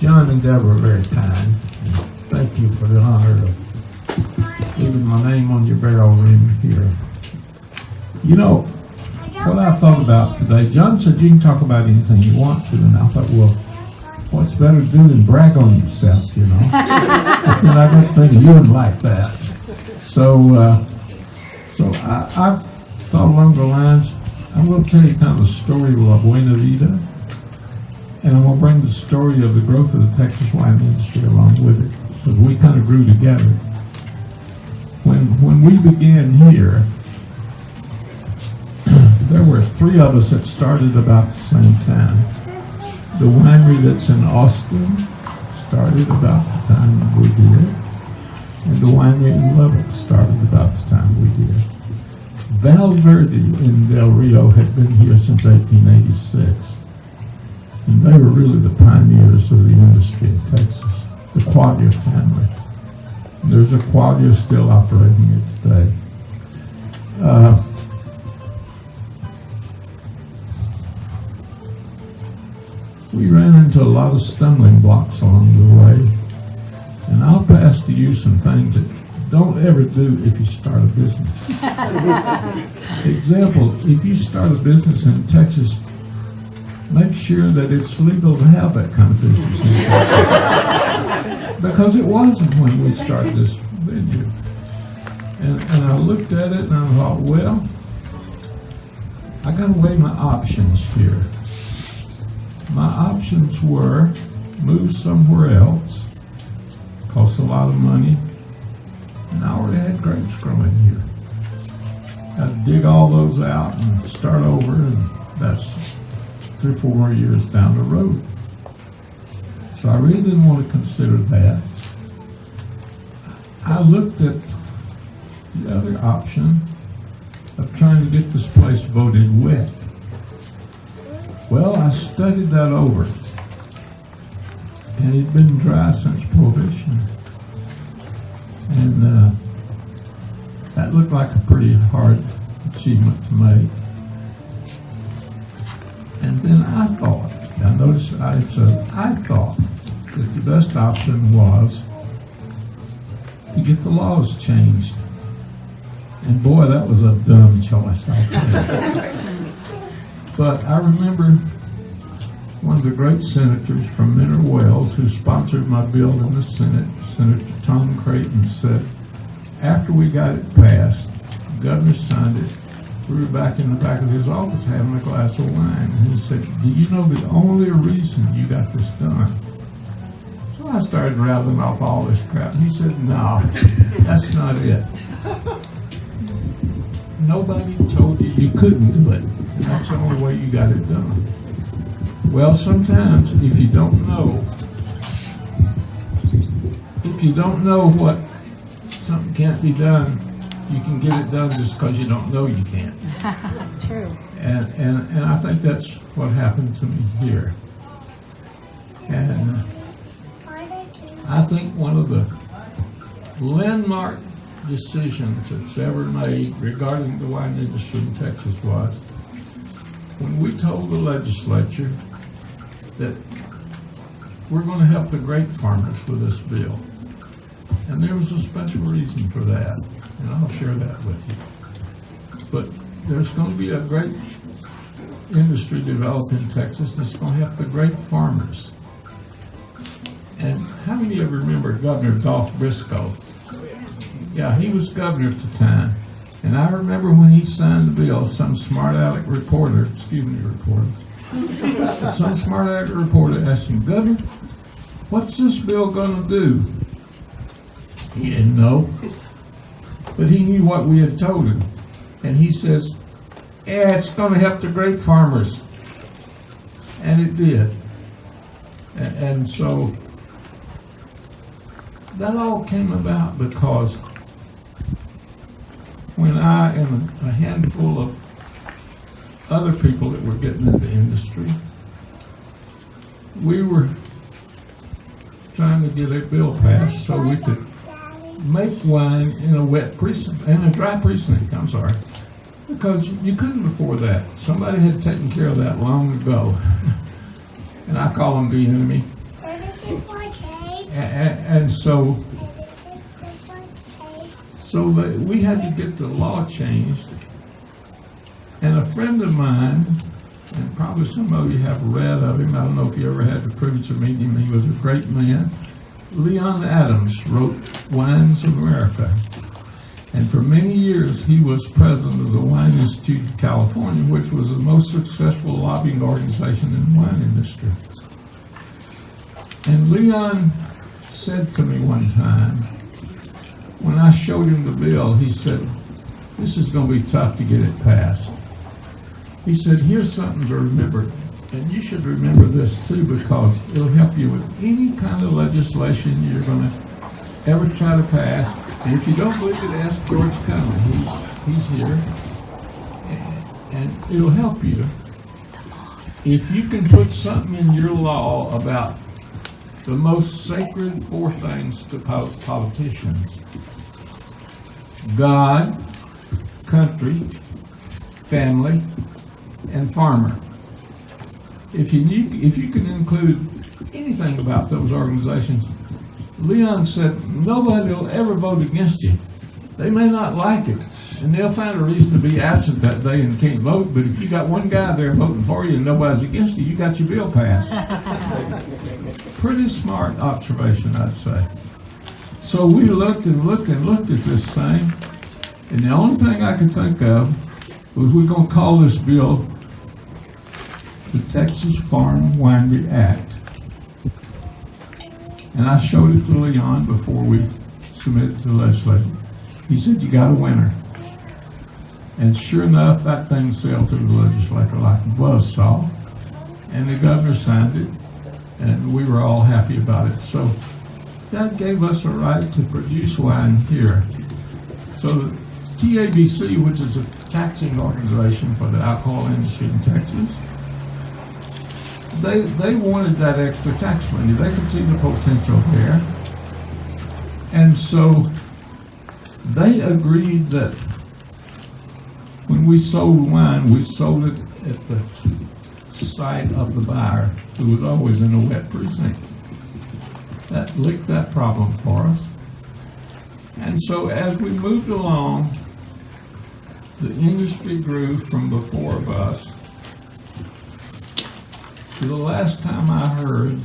John and Deborah are very kind. Thank you for the honor of leaving my name on your barrel rim here. You know, what I thought about today, John said you can talk about anything you want to, and I thought, well, what's better to do than brag on yourself, you know? And I got thinking you wouldn't like that. So I thought along the lines, I'm going to tell you kind of the story of Buena, Vida, and I'm going to bring the story of the growth of the Texas wine industry along with it, because we kind of grew together. When we began here, there were 3 of us that started about the same time. The winery that's in Austin started about the time we did, and the winery in Lubbock started about the time we did. Valverde in Del Rio had been here since 1886, and they were really the pioneers of the industry in Texas, the Quaglia family. There's a Quaglia still operating it today. We ran into a lot of stumbling blocks along the way, and I'll pass to you some things that don't ever do if you start a business. Example, if you start a business in Texas, make sure that it's legal to have that kind of business in Texas. Because it wasn't when we started this venue. And I looked at it and I thought, well, I got to weigh my options here. My options were move somewhere else, cost a lot of money, and I already had grapes growing here. I'd dig all those out and start over, and that's 3 or 4 more years down the road. So I really didn't want to consider that. I looked at the other option of trying to get this place voted wet. Well, I studied that over, and it'd been dry since Prohibition. And that looked like a pretty hard achievement to make. And then I thought that the best option was to get the laws changed. And boy, that was a dumb choice, I'll tell you. But I remember one of the great senators from Mineral Wells who sponsored my bill in the Senate, Senator Tom Creighton, said, after we got it passed, the governor signed it, we were back in the back of his office having a glass of wine. And he said, do you know the only reason you got this done? So I started rattling off all this crap. And he said, no, that's not it. Nobody told you you couldn't do it. That's the only way you got it done. Well, sometimes if you don't know what something can't be done, you can get it done just because you don't know you can't. True. And I think that's what happened to me here. And I think one of the landmark decisions that's ever made regarding the wine industry in Texas was when we told the legislature that we're going to help the grape farmers with this bill. And there was a special reason for that, and I'll share that with you. But there's going to be a great industry developed in Texas that's going to help the grape farmers. And how many of you remember Governor Dolph Briscoe? Yeah, he was governor at the time. And I remember when he signed the bill, some smart aleck reporter, some smart aleck reporter asked him, Governor, what's this bill going to do? He didn't know, but he knew what we had told him. And he says, yeah, it's going to help the grape farmers. And it did. And so that all came about because when I and a handful of other people that were getting into industry, we were trying to get a bill passed so we could make wine in a dry precinct, because you couldn't afford that. Somebody had taken care of that long ago. And I call them the enemy. And so we had to get the law changed. And a friend of mine, and probably some of you have read of him, I don't know if you ever had the privilege of meeting him, he was a great man. Leon Adams wrote Wines of America. And for many years, he was president of the Wine Institute of California, which was the most successful lobbying organization in the wine industry. And Leon said to me one time, when I showed him the bill, he said, this is going to be tough to get it passed. He said, here's something to remember, and you should remember this too, because it'll help you with any kind of legislation you're going to ever try to pass. And if you don't believe it, ask George Conley. He's here. And it'll help you. If you can put something in your law about the most sacred four things to politicians: God, country, family, and farmer. If you can include anything about those organizations, Leon said, nobody will ever vote against you. They may not like it, and they'll find a reason to be absent that day and can't vote, but if you got one guy there voting for you and nobody's against you, you got your bill passed. Pretty smart observation, I'd say. So we looked and looked and looked at this thing, and the only thing I could think of was we're going to call this bill the Texas Farm Winery Act. And I showed it to Leon before we submitted to the legislature. He said, you got a winner. And sure enough, that thing sailed through the legislature like a buzzsaw. And the governor signed it, and we were all happy about it. So that gave us a right to produce wine here. So the TABC, which is a taxing organization for the alcohol industry in Texas, they wanted that extra tax money. They could see the potential there. And so they agreed that when we sold wine, we sold it at the site of the buyer, who was always in a wet precinct. That licked that problem for us. And so as we moved along, the industry grew from before of us. The last time I heard,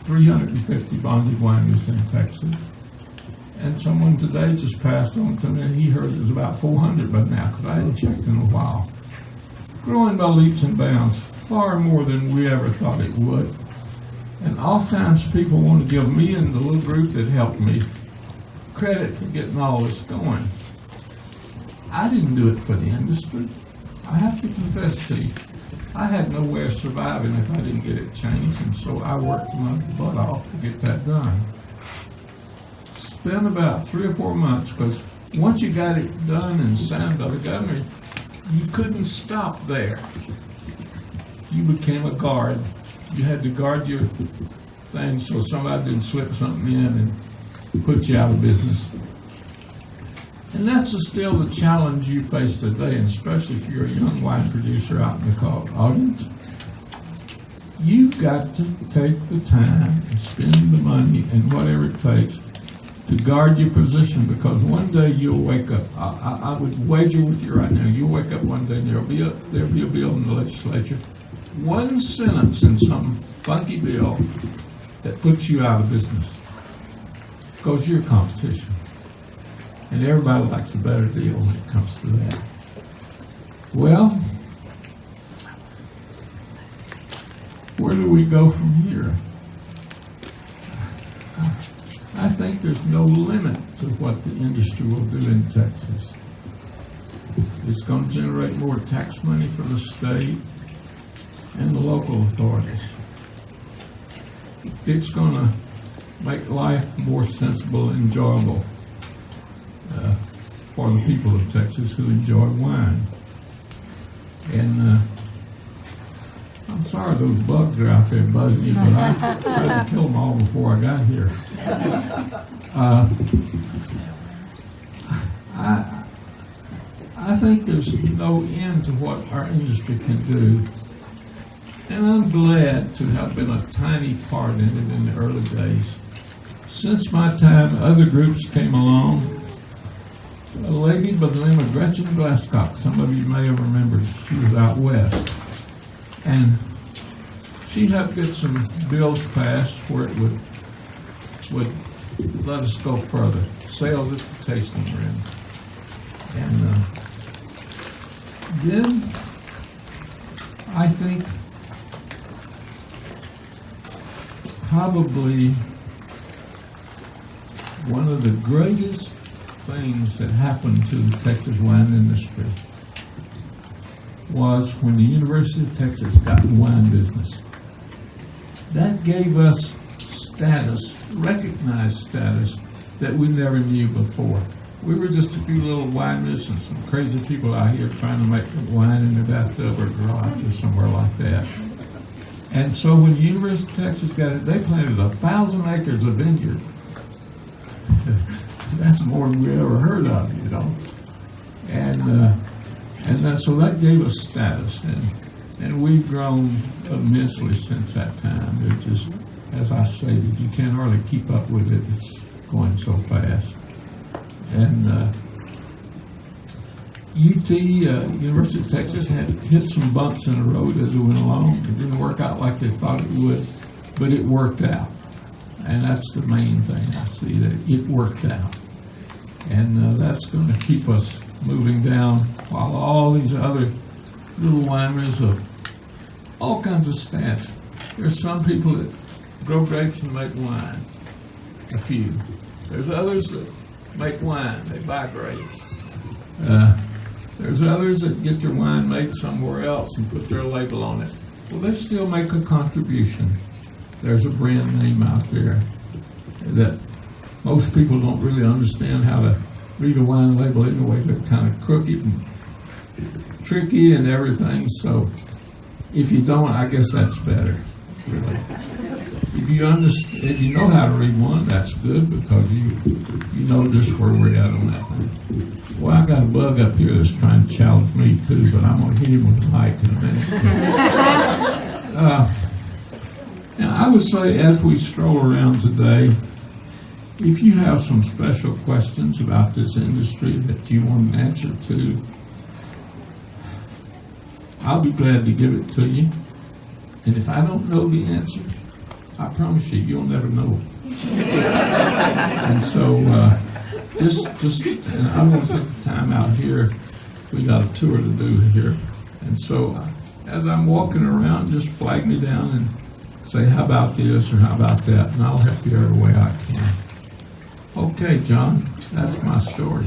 350 bonded wineries in Texas. And someone today just passed on to me, he heard there's about 400 by now, because I hadn't checked in a while. Growing by leaps and bounds, far more than we ever thought it would. And oftentimes people want to give me and the little group that helped me credit for getting all this going. I didn't do it for the industry. I have to confess to you, I had no way of surviving if I didn't get it changed, and so I worked my butt off to get that done. Spent about 3 or 4 months, because once you got it done and signed by the governor, you couldn't stop there. You became a guard. You had to guard your things so somebody didn't slip something in and put you out of business. And that's still the challenge you face today, and especially if you're a young wine producer out in the audience. You've got to take the time and spend the money and whatever it takes to guard your position, because one day you'll wake up. I would wager with you right now, you'll wake up one day and there'll be a bill in the legislature, one sentence in some funky bill that puts you out of business because you're competition. And everybody likes a better deal when it comes to that. Well, where do we go from here? I think there's no limit to what the industry will do in Texas. It's going to generate more tax money for the state and the local authorities. It's going to make life more sensible and enjoyable for the people of Texas who enjoy wine. And I'm sorry those bugs are out there buzzing you, but I tried to kill them all before I got here. I think there's no end to what our industry can do. And I'm glad to have been a tiny part in it in the early days. Since my time, other groups came along. A lady by the name of Gretchen Glasscock, some of you may have remembered, she was out west. And she helped get some bills passed where it would let us go further, sales at the tasting room. And then I think probably one of the greatest things that happened to the Texas wine industry was when the University of Texas got in the wine business. That gave us status, recognized status, that we never knew before. We were just a few little wineries and some crazy people out here trying to make wine in their bathtub or garage or somewhere like that. And so when the University of Texas got it, they planted 1,000 acres of vineyard. That's more than we ever heard of, you know. And so that gave us status, and we've grown immensely since that time. It just, as I stated, you can't hardly keep up with it. It's going so fast. And University of Texas had hit some bumps in the road as it went along. It didn't work out like they thought it would, but it worked out. And that's the main thing I see, that it worked out. And that's going to keep us moving down, while all these other little wineries of all kinds of stats. There's some people that grow grapes and make wine, a few. There's others that make wine, they buy grapes. There's others that get their wine made somewhere else and put their label on it. Well, they still make a contribution. There's a brand name out there that most people don't really understand how to read a wine label anyway. They're kind of crooked and tricky and everything. So if you don't, I guess that's better, really. If you know how to read one, that's good, because you know just where we're at on that thing. Well, I got a bug up here that's trying to challenge me too, but I'm going to hit him with the mic in a minute. Now, I would say, as we stroll around today, if you have some special questions about this industry that you want an answer to, I'll be glad to give it to you. And if I don't know the answer, I promise you, you'll never know. And so, and I'm going to take the time out here. We got a tour to do here. And so, as I'm walking around, just flag me down and say, how about this or how about that? And I'll help you every way I can. Okay, John, that's my story.